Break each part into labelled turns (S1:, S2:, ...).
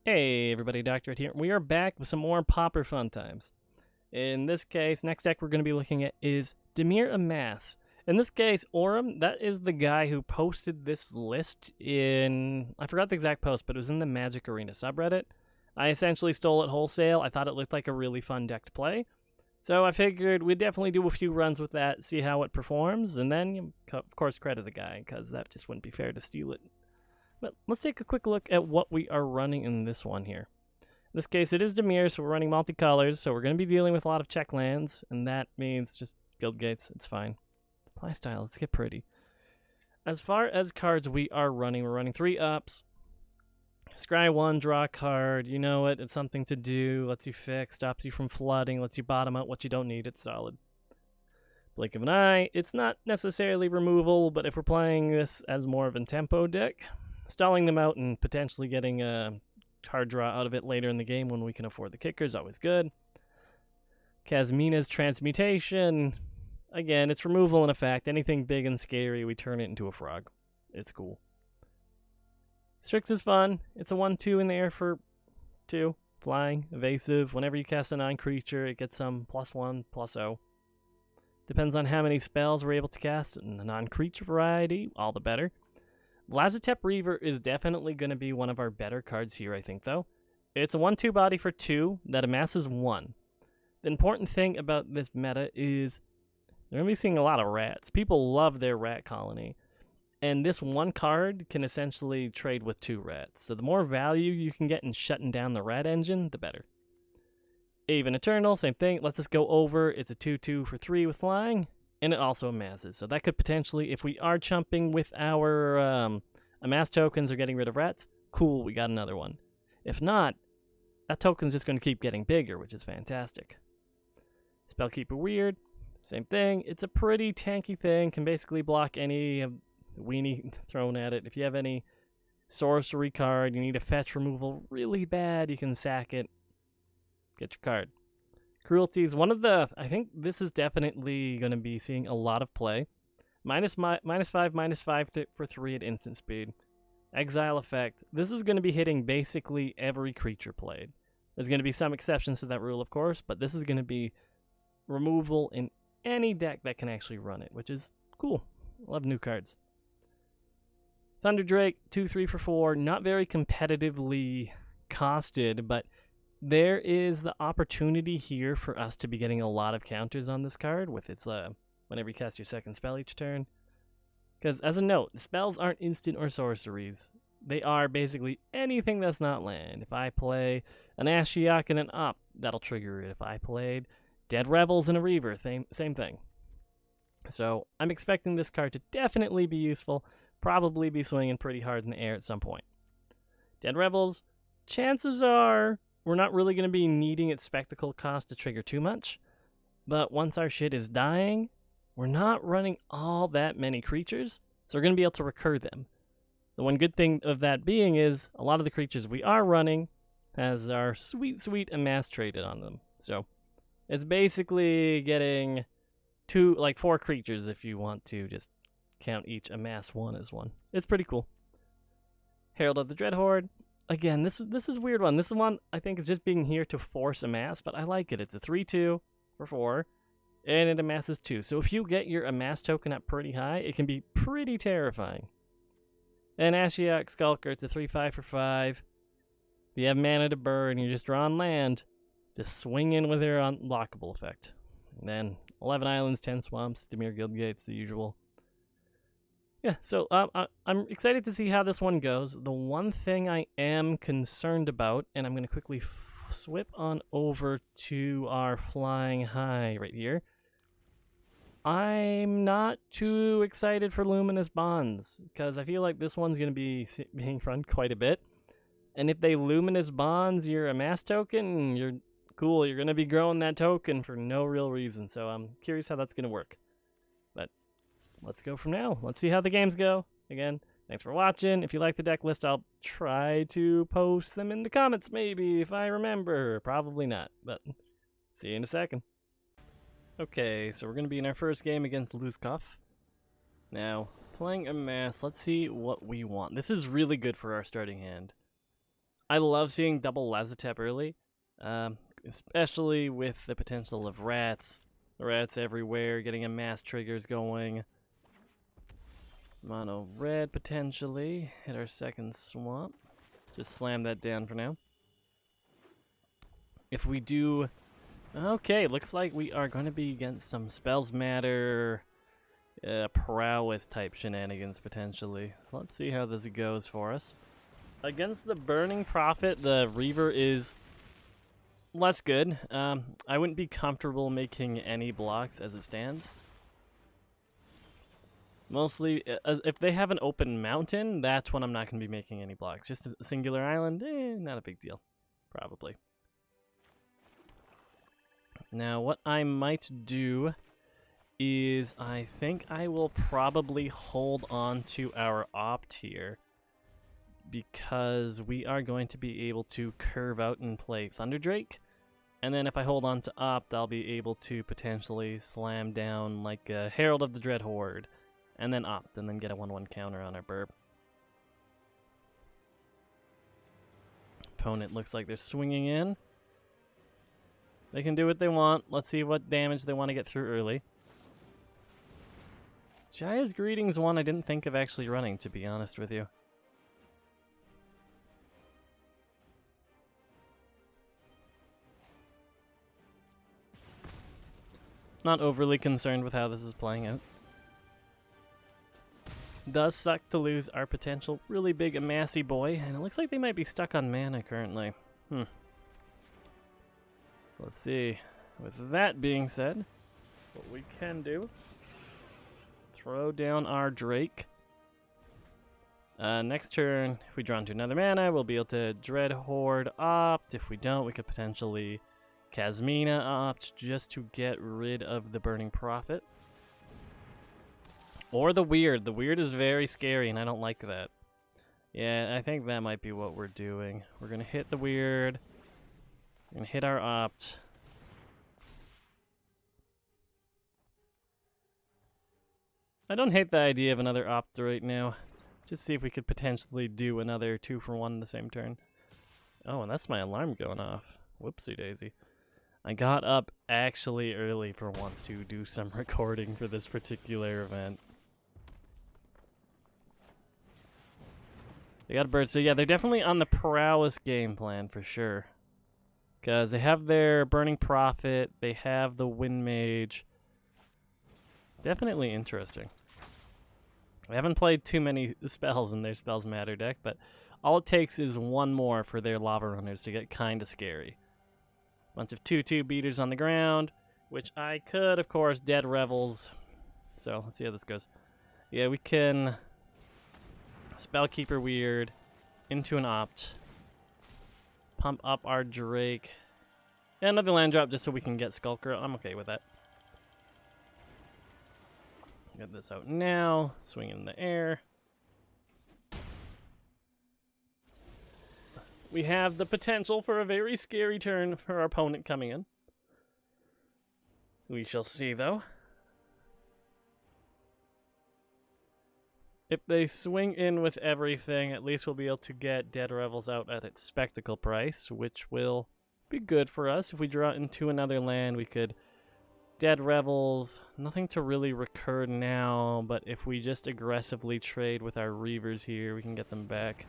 S1: Hey everybody, Doctor here. We are back with some more Pauper fun times. In this case, next deck we're going to be looking at is Dimir Amass. In this case, Aurum, that is the guy who posted this list in... I forgot the exact post, but it was in the Magic Arena subreddit. I essentially stole it wholesale. I thought it looked like a really fun deck to play. So I figured we'd definitely do a few runs with that, see how it performs, and then, of course, credit the guy, because that just wouldn't be fair to steal it. But let's take a quick look at what we are running in this one here. In this case, it is Dimir, so we're running multicolors, so we're going to be dealing with a lot of check lands, and that means just guild gates. It's fine. Play style, let's get pretty. As far as cards we are running, we're running 3 ups. Scry 1, draw a card. You know it, it's something to do, lets you fix, stops you from flooding, lets you bottom out what you don't need. It's solid. Blink of an eye, it's not necessarily removal, but if we're playing this as more of a tempo deck, stalling them out and potentially getting a card draw out of it later in the game when we can afford the kicker is always good. Kazmina's Transmutation. Again, it's removal in effect. Anything big and scary, we turn it into a frog. It's cool. Strix is fun. It's a 1-2 in the air for 2. Flying, evasive. Whenever you cast a non-creature, it gets some +1/+0. Depends on how many spells we're able to cast. In the non-creature variety, all the better. Lazotep Reaver is definitely going to be one of our better cards here, I think, though. It's a 1-2 body for 2 that amasses 1. The important thing about this meta is they're going to be seeing a lot of rats. People love their rat colony. And this one card can essentially trade with 2 rats. So the more value you can get in shutting down the rat engine, the better. Even Eternal, same thing. Lets us go over. It's a 2-2 for 3 with flying. And it also amasses. So that could potentially, if we are chumping with our amass tokens or getting rid of rats, cool, we got another one. If not, that token's just going to keep getting bigger, which is fantastic. Spellkeeper Weird, same thing. It's a pretty tanky thing. Can basically block any weenie thrown at it. If you have any sorcery card, you need a fetch removal really bad, you can sack it. Get your card. Cruelty is one of the... I think this is definitely going to be seeing a lot of play. -5/-5 for 3 at instant speed. Exile effect. This is going to be hitting basically every creature played. There's going to be some exceptions to that rule, of course, but this is going to be removal in any deck that can actually run it, which is cool. I love new cards. Thunderdrake, 2/3 for 4. Not very competitively costed, but there is the opportunity here for us to be getting a lot of counters on this card with its whenever you cast your second spell each turn. Because as a note, spells aren't instant or sorceries. They are basically anything that's not land. If I play an Ashiok and an Up, that'll trigger it. If I played Dead Rebels and a Reaver, same thing. So I'm expecting this card to definitely be useful. Probably be swinging pretty hard in the air at some point. Dead Rebels, chances are we're not really going to be needing its spectacle cost to trigger too much. But once our shit is dying, we're not running all that many creatures, so we're going to be able to recur them. The one good thing of that being is a lot of the creatures we are running has our sweet amass traded on them. So it's basically getting 4 creatures if you want to just count each amass 1 as 1. It's pretty cool. Herald of the Dreadhorde. Again, this is a weird one. This one, I think, is just being here to force amass, but I like it. It's a 3/2 for 4, and it amasses 2. So if you get your amass token up pretty high, it can be pretty terrifying. And Ashiok Skulker, it's a 3/5 for 5. If you have mana to burn, you're just drawing land, just swing in with your unlockable effect. And then 11 islands, 10 swamps, Dimir Guild Gates, the usual. Yeah, so I'm excited to see how this one goes. The one thing I am concerned about, and I'm going to quickly swip on over to our flying high right here. I'm not too excited for Luminous Bonds, because I feel like this one's going to be being run quite a bit. And if they Luminous Bonds your amass token, you're cool. You're going to be growing that token for no real reason. So I'm curious how that's going to work. But let's go from now. Let's see how the games go. Again, thanks for watching. If you like the deck list, I'll try to post them in the comments maybe if I remember. Probably not, but see you in a second. Okay, so we're going to be in our first game against Luzkov. Now, playing Amass, let's see what we want. This is really good for our starting hand. I love seeing double Lazotep early, especially with the potential of rats. Rats everywhere, getting Amass triggers going. Mono red potentially. Hit our second swamp. Just slam that down for now. If we do... Okay, looks like we are going to be against some Spells Matter, prowess type shenanigans potentially. Let's see how this goes for us. Against the Burning Prophet, the Reaver is less good. I wouldn't be comfortable making any blocks as it stands. Mostly, if they have an open mountain, that's when I'm not going to be making any blocks. Just a singular island, not a big deal, probably. Now, what I might do is I think I will probably hold on to our opt here, because we are going to be able to curve out and play Thunderdrake. And then if I hold on to opt, I'll be able to potentially slam down like a Herald of the Dread Horde. And then opt, and then get a 1/1 counter on our burb. Opponent looks like they're swinging in. They can do what they want. Let's see what damage they want to get through early. Jaya's Greetings one I didn't think of actually running, to be honest with you. Not overly concerned with how this is playing out. Does suck to lose our potential really big Amassy boy, and it looks like they might be stuck on mana currently. Let's see. With that being said, what we can do, throw down our Drake. Next turn, if we draw into another mana, we'll be able to Dread Horde opt. If we don't, we could potentially Kasmina opt just to get rid of the Burning Prophet. Or the Weird. The Weird is very scary, and I don't like that. Yeah, I think that might be what we're doing. We're going to hit the Weird. We're going to hit our opt. I don't hate the idea of another opt right now. Just see if we could potentially do another 2-for-1 the same turn. Oh, and that's my alarm going off. Whoopsie daisy. I got up actually early for once to do some recording for this particular event. They got a bird, so yeah, they're definitely on the prowess game plan for sure. Because they have their Burning Prophet, they have the Wind Mage. Definitely interesting. I haven't played too many spells in their Spells Matter deck, but all it takes is one more for their Lava Runners to get kinda scary. Bunch of 2/2 beaters on the ground, which I could, of course, Dead Revels. So, let's see how this goes. Yeah, we can Spellkeeper Weird into an opt. Pump up our Drake. And another land drop just so we can get Skulker. I'm okay with that. Get this out now. Swing in the air. We have the potential for a very scary turn for our opponent coming in. We shall see, though. If they swing in with everything, at least we'll be able to get Dead Revels out at its spectacle price, which will be good for us. If we draw into another land, we could Dead Revels. Nothing to really recur now, but if we just aggressively trade with our Reavers here, we can get them back.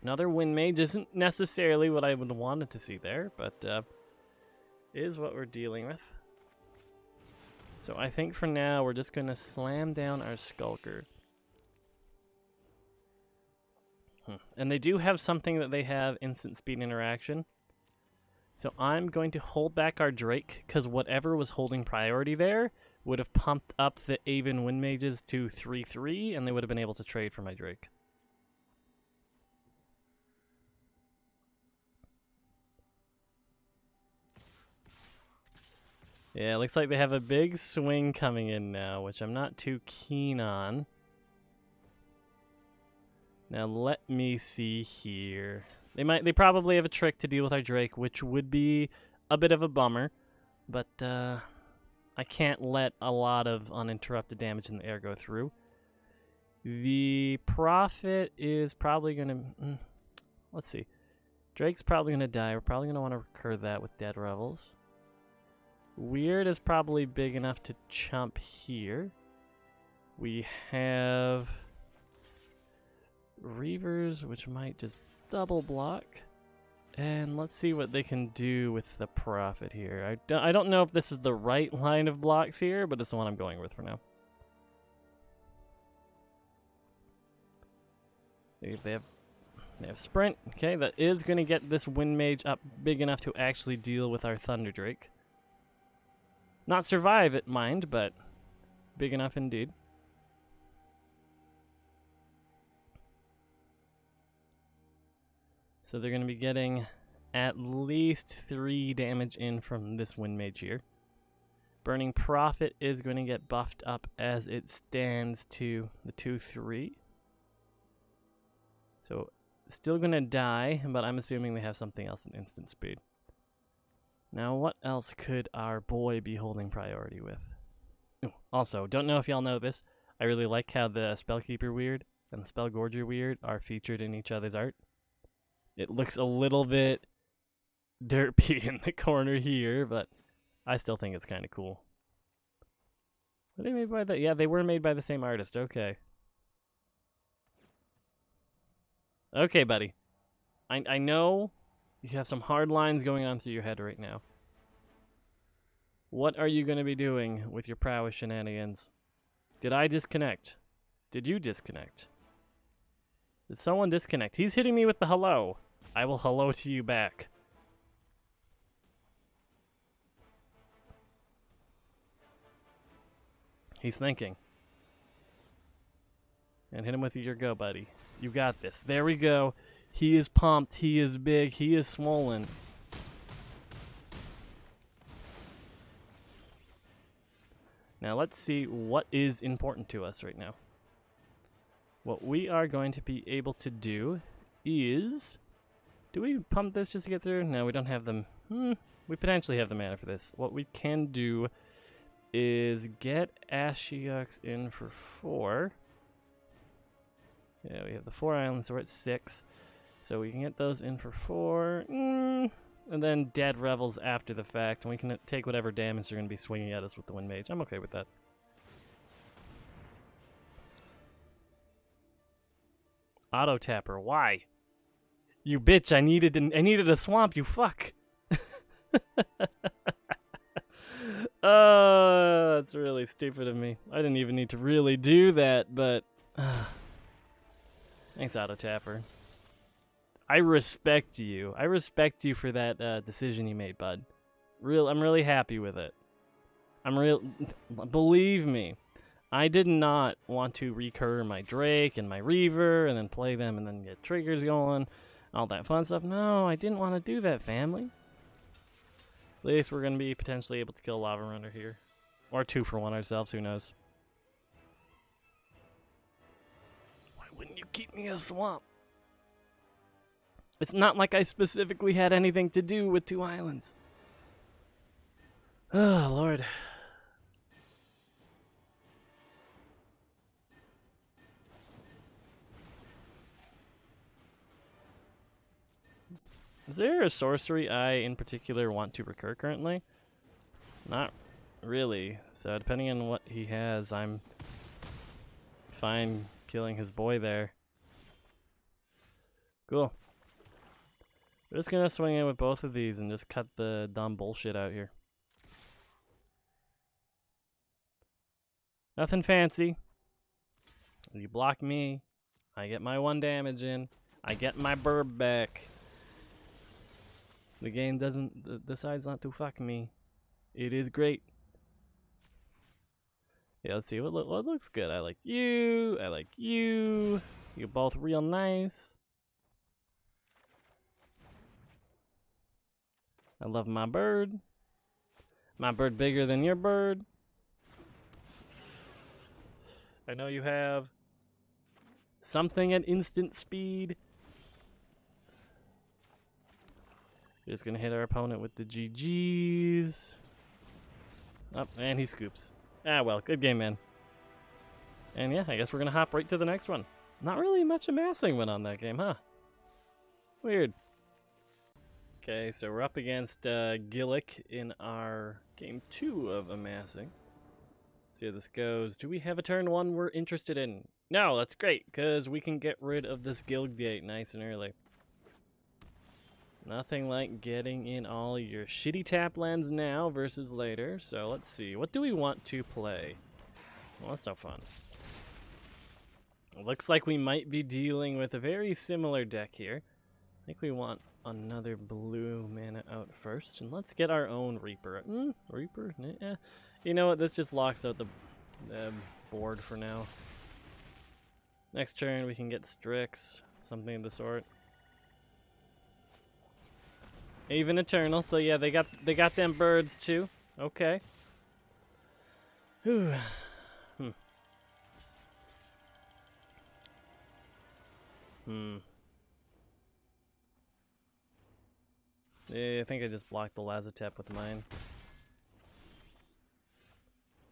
S1: Another Wind Mage isn't necessarily what I would have wanted to see there, but is what we're dealing with. So I think for now, we're just going to slam down our Skulker. And they do have something that they have instant speed interaction. So I'm going to hold back our Drake, because whatever was holding priority there would have pumped up the Aven Wind Mages to 3/3, and they would have been able to trade for my Drake. Yeah, it looks like they have a big swing coming in now, which I'm not too keen on. Now let me see here. They probably have a trick to deal with our Drake, which would be a bit of a bummer, but I can't let a lot of uninterrupted damage in the air go through. The Prophet is probably gonna. let's see. Drake's probably going to die. We're probably going to want to recur that with Dead Revels. Weird is probably big enough to chump here. We have Reavers, which might just double block. And let's see what they can do with the Prophet here. I don't know if this is the right line of blocks here, but it's the one I'm going with for now. They have Sprint. Okay, that is going to get this Wind Mage up big enough to actually deal with our Thunder Drake. Not survive it, mind, but big enough indeed. So they're going to be getting at least 3 damage in from this Wind Mage here. Burning Prophet is going to get buffed up as it stands to the 2-3. So still going to die, but I'm assuming they have something else in instant speed. Now what else could our boy be holding priority with? Ooh, also, don't know if y'all know this, I really like how the Spellkeeper Weird and the Spellgorger Weird are featured in each other's art. It looks a little bit derpy in the corner here, but I still think it's kind of cool. Were they made by the... Yeah, they were made by the same artist. Okay. Okay, buddy. I know you have some hard lines going on through your head right now. What are you going to be doing with your prowess shenanigans? Did I disconnect? Did you disconnect? Did someone disconnect? He's hitting me with the hello. I will hello to you back. He's thinking. And hit him with your go, buddy. You got this. There we go. He is pumped. He is big. He is swollen. Now let's see what is important to us right now. What we are going to be able to do is... Do we pump this just to get through? No, we don't have them. We potentially have the mana for this. What we can do is get Ashiok in for 4. Yeah, we have the 4 islands, so we're at 6. So we can get those in for 4. And then Dead Revels after the fact. And we can take whatever damage they're going to be swinging at us with the Wind Mage. I'm okay with that. Auto Tapper, why? You bitch, I needed a swamp, you fuck. Oh, that's really stupid of me. I didn't even need to really do that, but... Thanks, Auto Tapper. I respect you. I respect you for that decision you made, bud. I'm really happy with it. Believe me, I did not want to recur my Drake and my Reaver and then play them and then get triggers going, all that fun stuff. No, I didn't want to do that, family. At least we're going to be potentially able to kill Lava Runner here. Or 2 for 1 ourselves, who knows. Why wouldn't you keep me a swamp? It's not like I specifically had anything to do with 2 islands. Oh, Lord. Is there a sorcery I, in particular, want to recur currently? Not really. So, depending on what he has, I'm fine killing his boy there. Cool. We're just gonna swing in with both of these and just cut the dumb bullshit out here. Nothing fancy. You block me, I get my 1 damage in, I get my burb back. The game decides not to fuck me. It is great. Yeah, let's see what looks good. I like you. I like you. You're both real nice. I love my bird. My bird bigger than your bird. I know you have something at instant speed. We're just gonna hit our opponent with the GGs. Oh, and he scoops. Ah, well, good game, man. And yeah, I guess we're gonna hop right to the next one. Not really much amassing went on that game, huh? Weird. Okay, so we're up against Gillick in our game 2 of Amassing. See how this goes. Do we have a turn 1 we're interested in? No, that's great, because we can get rid of this guild gate nice and early. Nothing like getting in all your shitty tap lands now versus later. So let's see. What do we want to play? Well, that's no fun. It looks like we might be dealing with a very similar deck here. I think we want another blue mana out first. And let's get our own Reaper. Reaper? Eh. You know what? This just locks out the board for now. Next turn we can get Strix. Something of the sort. Even Eternal, so yeah, they got them birds too. Okay. Whew. Yeah, I think I just blocked the Lazatep with mine.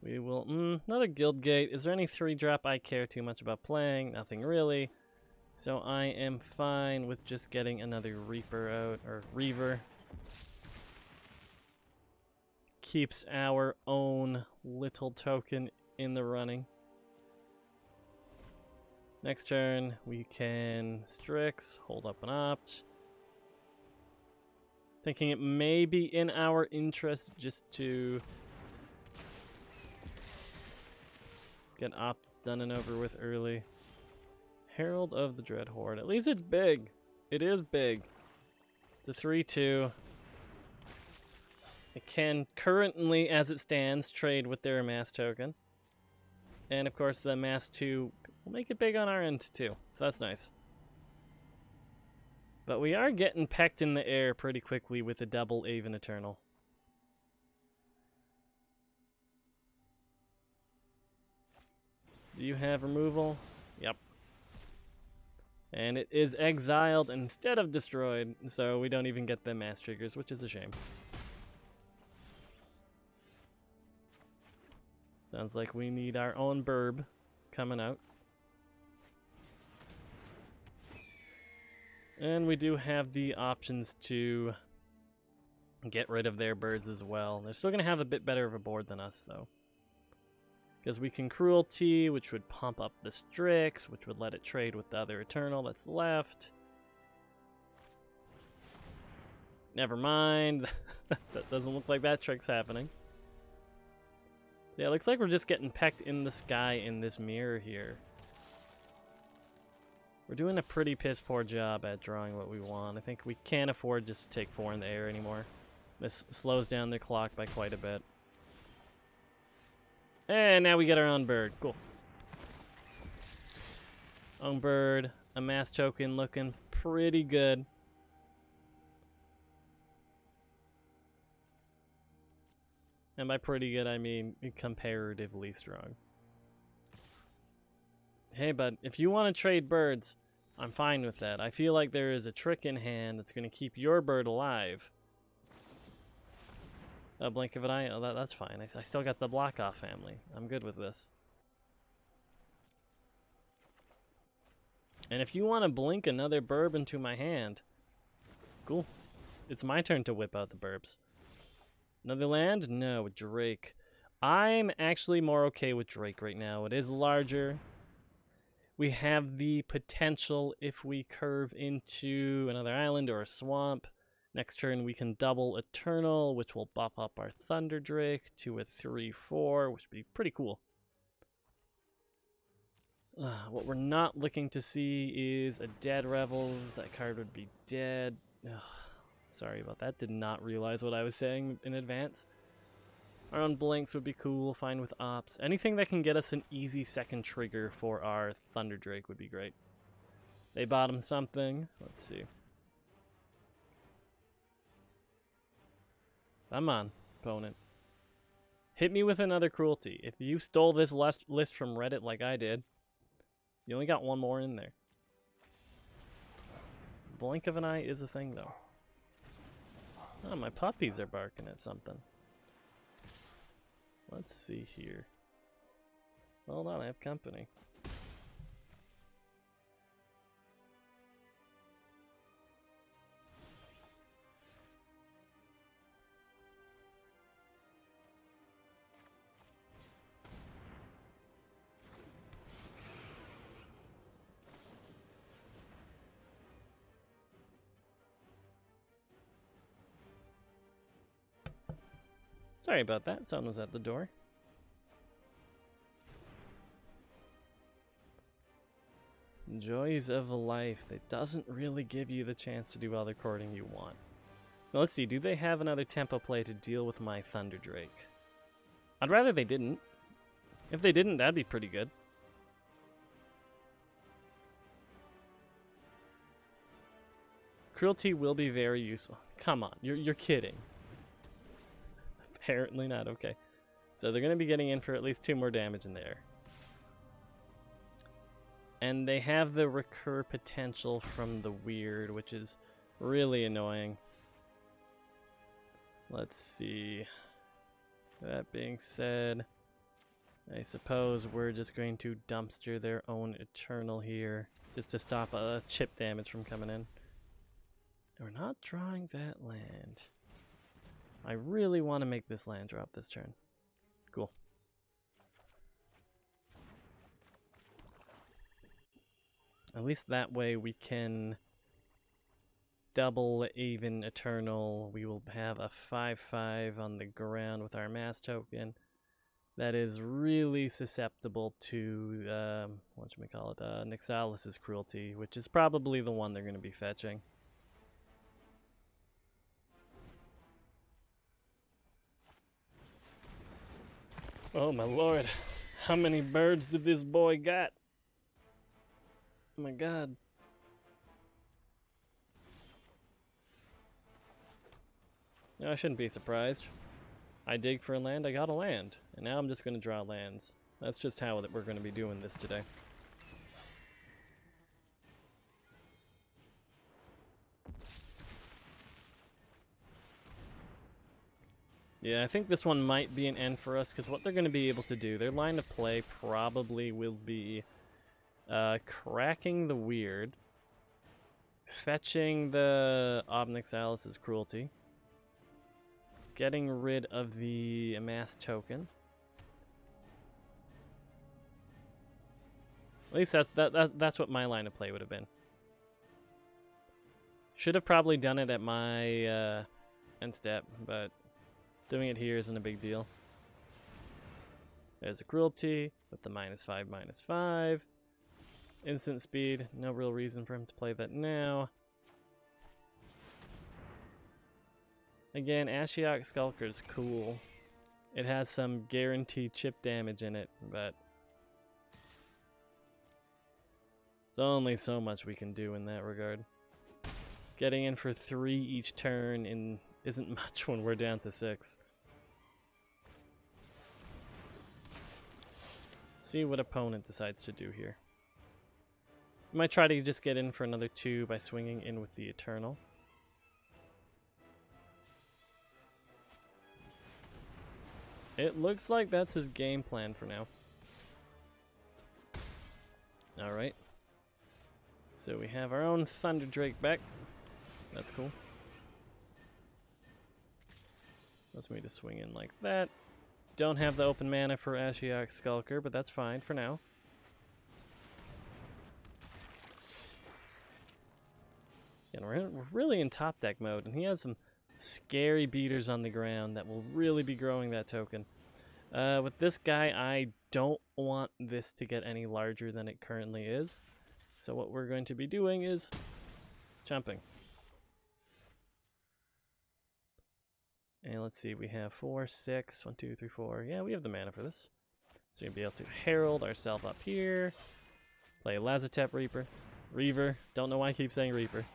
S1: We will, not a guild gate. Is there any 3-drop I care too much about playing? Nothing really. So I am fine with just getting another Reaper out, or Reaver. Keeps our own little token in the running. Next turn, we can Strix, hold up an opt. Thinking it may be in our interest just to get opts done and over with early. Herald of the Dread Horde. At least it's big. It is big. The 3/2. It can currently, as it stands, trade with their Amass token. And of course, the Amass 2 will make it big on our end too. So that's nice. But we are getting pecked in the air pretty quickly with a double Aven Eternal. Do you have removal? Yep. And it is exiled instead of destroyed, so we don't even get the mass triggers, which is a shame. Sounds like we need our own burb coming out. And we do have the options to get rid of their birds as well. They're still going to have a bit better of a board than us, though. Because we can Cruelty, which would pump up the Strix, which would let it trade with the other Eternal that's left. Never mind. That doesn't look like that trick's happening. Yeah, it looks like we're just getting pecked in the sky in this mirror here. We're doing a pretty piss poor job at drawing what we want. I think we can't afford just to take 4 in the air anymore. This slows down the clock by quite a bit. And now we get our own bird. Cool. Own bird. Amass token looking pretty good. And by pretty good, I mean comparatively strong. Hey, bud, if you want to trade birds, I'm fine with that. I feel like there is a trick in hand that's going to keep your bird alive. A blink of an eye? Oh, that's fine. I still got the block off family. I'm good with this. And if you want to blink another burb into my hand, cool. It's my turn to whip out the burbs. Another land? No, Drake. I'm actually more okay with Drake right now. It is larger. We have the potential, if we curve into another island or a swamp, next turn we can double Eternal, which will buff up our Thunder Drake to a 3/4, which would be pretty cool. What we're not looking to see is a Dead Revels. That card would be dead. Ugh, sorry about that. Did not realize what I was saying in advance. Our own blinks would be cool, fine with ops. Anything that can get us an easy second trigger for our Thunder Drake would be great. They bottom something. Let's see. Come on, opponent. Hit me with another Cruelty. If you stole this list from Reddit like I did, you only got one more in there. Blink of an eye is a thing, though. Oh, my puppies are barking at something. Let's see here. Hold on, I have company. Sorry about that. Someone's at the door. Joys of life. That doesn't really give you the chance to do all the courting you want. Now, let's see. Do they have another tempo play to deal with my Thunder Drake? I'd rather they didn't. If they didn't, that'd be pretty good. Cruelty will be very useful. Come on, you're kidding. Apparently not. Okay. So they're going to be getting in for at least 2 more damage in there. And they have the recur potential from the weird, which is really annoying. Let's see. That being said, I suppose we're just going to dumpster their own Eternal here, just to stop chip damage from coming in. And we're not drawing that land. I really want to make this land drop this turn. Cool. At least that way we can double even Eternal. We will have a 5/5 on the ground with our Amass token. That is really susceptible to, whatchamacallit, Nixalis' Cruelty, which is probably the one they're going to be fetching. Oh my lord, how many birds did this boy got? Oh my god. No, I shouldn't be surprised. I dig for a land, I got a land. And now I'm just going to draw lands. That's just how we're going to be doing this today. Yeah, I think this one might be an end for us, because what they're going to be able to do, their line of play probably will be cracking the weird, fetching the Nixalis' Cruelty, getting rid of the Amass token. At least that's what my line of play would have been. Should have probably done it at my end step, but doing it here isn't a big deal. There's a Cruelty with the -5/-5. Instant speed, no real reason for him to play that now. Again, Ashiok Skulker is cool. It has some guaranteed chip damage in it, but there's only so much we can do in that regard. Getting in for 3 each turn isn't much when we're down to 6. See what opponent decides to do here. Might try to just get in for another 2 by swinging in with the Eternal. It looks like that's his game plan for now. Alright. So we have our own Thunder Drake back. That's cool. Let's me to swing in like that. Don't have the open mana for Ashiok Skulker, but that's fine for now. And we're really in top deck mode, and he has some scary beaters on the ground that will really be growing that token. With this guy, I don't want this to get any larger than it currently is. So what we're going to be doing is jumping. And let's see, we have 4, 6, 1, 2, 3, 4. Yeah, we have the mana for this. So you'll be able to herald ourselves up here. Play Lazotep Reaver. Don't know why I keep saying Reaper.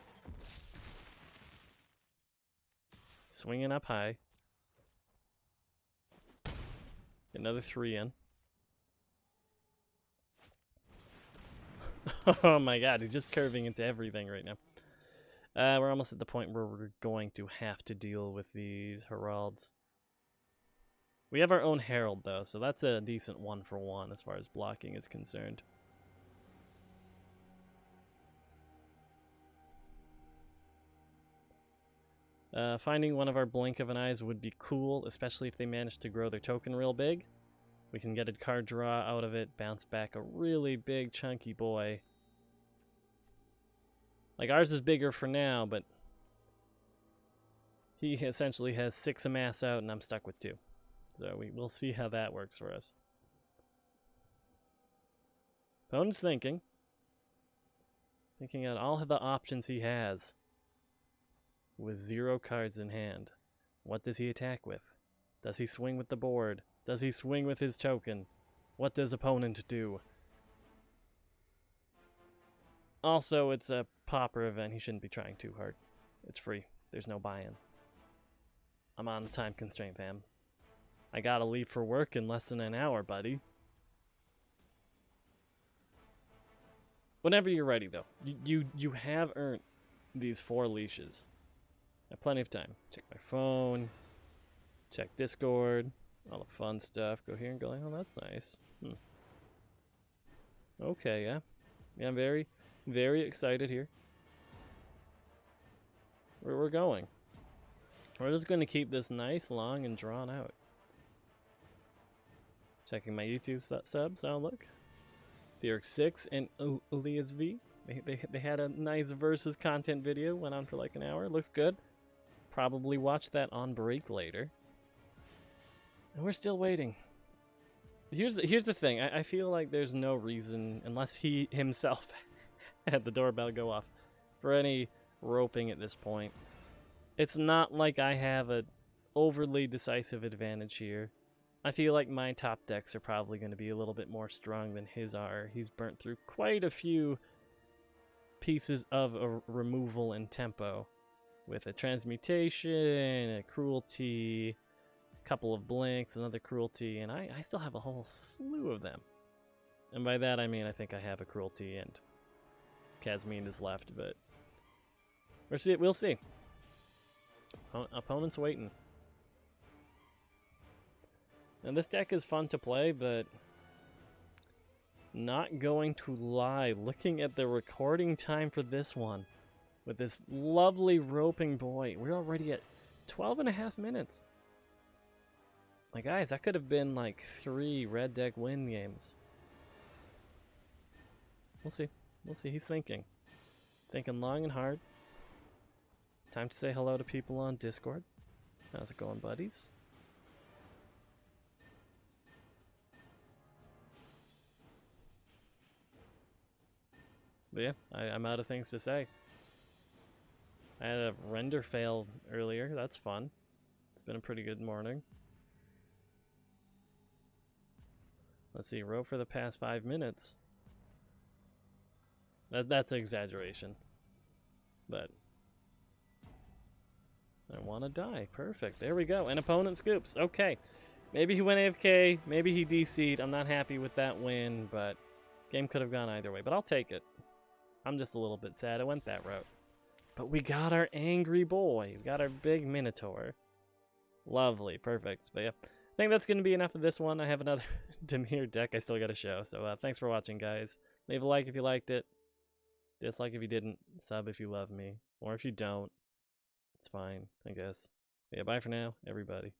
S1: Swinging up high. Get another 3 in. Oh my god, he's just curving into everything right now. We're almost at the point where we're going to have to deal with these heralds. We have our own herald though, so that's a decent 1-for-1 as far as blocking is concerned. Finding one of our blink of an eyes would be cool, especially if they manage to grow their token real big. We can get a card draw out of it, bounce back a really big chunky boy. Like, ours is bigger for now, but he essentially has 6 Amass out and I'm stuck with 2. So we'll see how that works for us. Opponent's thinking out all the options he has with 0 cards in hand. What does he attack with? Does he swing with the board? Does he swing with his token? What does opponent do? Also, it's a Pauper event. He shouldn't be trying too hard. It's free. There's no buy-in. I'm on a time constraint, fam. I gotta leave for work in less than an hour, buddy. Whenever you're ready, though. You have earned these 4 leashes. I have plenty of time. Check my phone. Check Discord. All the fun stuff. Go here and go, oh, that's nice. Okay, yeah. Yeah, I'm very, very excited here. Where we're going. We're just going to keep this nice, long, and drawn out. Checking my YouTube subs. Oh, look. Theorix 6 and Elias V. They had a nice versus content video. Went on for like an hour. Looks good. Probably watch that on break later. And we're still waiting. Here's the thing. I feel like there's no reason, unless he himself had the doorbell go off, for any roping at this point. It's not like I have an overly decisive advantage here. I feel like my top decks are probably going to be a little bit more strong than his are. He's burnt through quite a few pieces of a removal and tempo, with a transmutation, a cruelty, a couple of blinks, another cruelty, and I still have a whole slew of them. And by that I mean I think I have a cruelty and Casmine is left, but we'll see. Opponent's waiting. And this deck is fun to play, but not going to lie, looking at the recording time for this one, with this lovely roping boy, we're already at 12.5 minutes. Like, guys, that could have been like 3 red deck win games. We'll see. We'll see. He's thinking long and hard. Time to say hello to people on Discord. How's it going, buddies? But yeah, I'm out of things to say. I had a render fail earlier. That's fun. It's been a pretty good morning. Let's see, row for the past 5 minutes. That's an exaggeration. But I want to die. Perfect. There we go. And opponent scoops. Okay. Maybe he went AFK. Maybe he DC'd. I'm not happy with that win, but game could have gone either way. But I'll take it. I'm just a little bit sad I went that route. But we got our angry boy. We got our big Minotaur. Lovely. Perfect. But yeah, I think that's going to be enough of this one. I have another Dimir deck I still got to show. So thanks for watching, guys. Leave a like if you liked it. Dislike if you didn't. Sub if you love me. Or if you don't. It's fine, I guess. Yeah, bye for now, everybody.